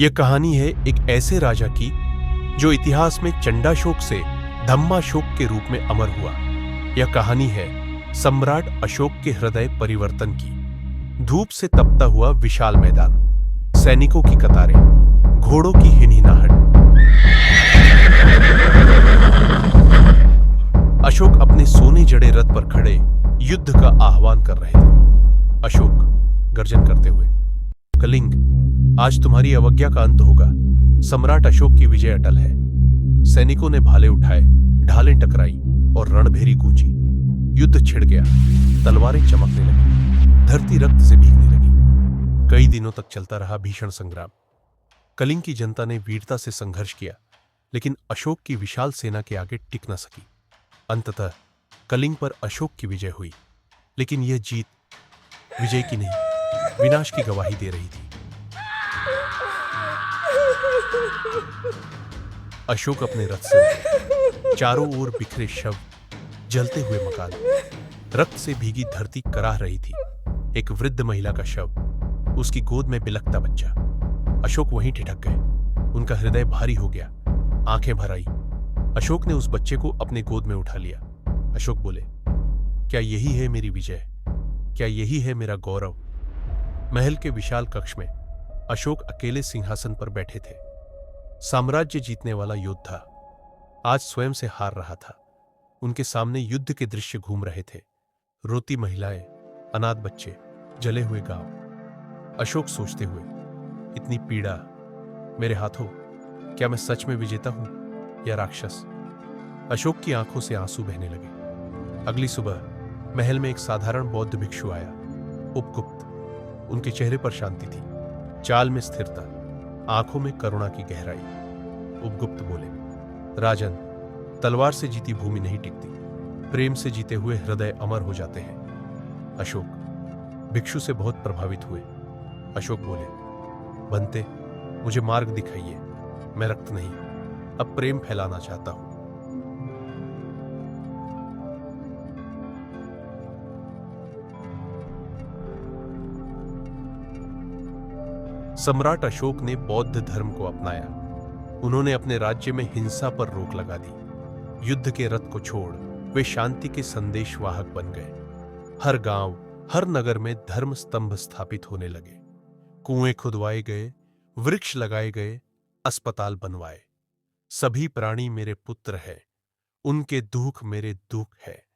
यह कहानी है एक ऐसे राजा की जो इतिहास में चंडाशोक से धम्माशोक के रूप में अमर हुआ। यह कहानी है सम्राट अशोक के हृदय परिवर्तन की। धूप से तपता हुआ विशाल मैदान, सैनिकों की कतारें, घोड़ों की हिनहिनाहट। अशोक अपने सोने जड़े रथ पर खड़े युद्ध का आह्वान कर रहे थे। अशोक गर्जन करते हुए, कलिंग, आज तुम्हारी अवज्ञा का अंत होगा। सम्राट अशोक की विजय अटल है। सैनिकों ने भाले उठाए, ढालें टकराई और रणभेरी गूंजी। युद्ध छिड़ गया, तलवारें चमकने लगी, धरती रक्त से भीगने लगी। कई दिनों तक चलता रहा भीषण संग्राम। कलिंग की जनता ने वीरता से संघर्ष किया, लेकिन अशोक की विशाल सेना के आगे टिक न सकी। अंततः कलिंग पर अशोक की विजय हुई, लेकिन यह जीत विजय की नहीं, विनाश की गवाही दे रही थी। अशोक अपने रथ से उतरे। चारों ओर बिखरे शव, जलते हुए मकान, रक्त से भीगी धरती कराह रही थी। एक वृद्ध महिला का शव, उसकी गोद में बिलखता बच्चा। अशोक वहीं ठिठक गए। उनका हृदय भारी हो गया, आंखें भर आई। अशोक ने उस बच्चे को अपने गोद में उठा लिया। अशोक बोले, क्या यही है मेरी विजय? क्या यही है मेरा गौरव? महल के विशाल कक्ष में अशोक अकेले सिंहासन पर बैठे थे। साम्राज्य जीतने वाला योद्धा आज स्वयं से हार रहा था। उनके सामने युद्ध के दृश्य घूम रहे थे। रोती महिलाएं, अनाथ बच्चे, जले हुए गांव। अशोक सोचते हुए, इतनी पीड़ा मेरे हाथों, क्या मैं सच में विजेता हूं या राक्षस? अशोक की आंखों से आंसू बहने लगे। अगली सुबह महल में एक साधारण बौद्ध भिक्षु आया, उपगुप्त। उनके चेहरे पर शांति थी, चाल में स्थिरता, आंखों में करुणा की गहराई। उपगुप्त बोले, राजन, तलवार से जीती भूमि नहीं टिकती, प्रेम से जीते हुए हृदय अमर हो जाते हैं। अशोक भिक्षु से बहुत प्रभावित हुए। अशोक बोले, बनते, मुझे मार्ग दिखाइए। मैं रक्त नहीं, अब प्रेम फैलाना चाहता हूं। सम्राट अशोक ने बौद्ध धर्म को अपनाया। उन्होंने अपने राज्य में हिंसा पर रोक लगा दी। युद्ध के रथ को छोड़ वे शांति के संदेशवाहक बन गए। हर गांव, हर नगर में धर्म स्तंभ स्थापित होने लगे। कुएं खुदवाए गए, वृक्ष लगाए गए, अस्पताल बनवाए। सभी प्राणी मेरे पुत्र हैं, उनके दुख मेरे दुख है।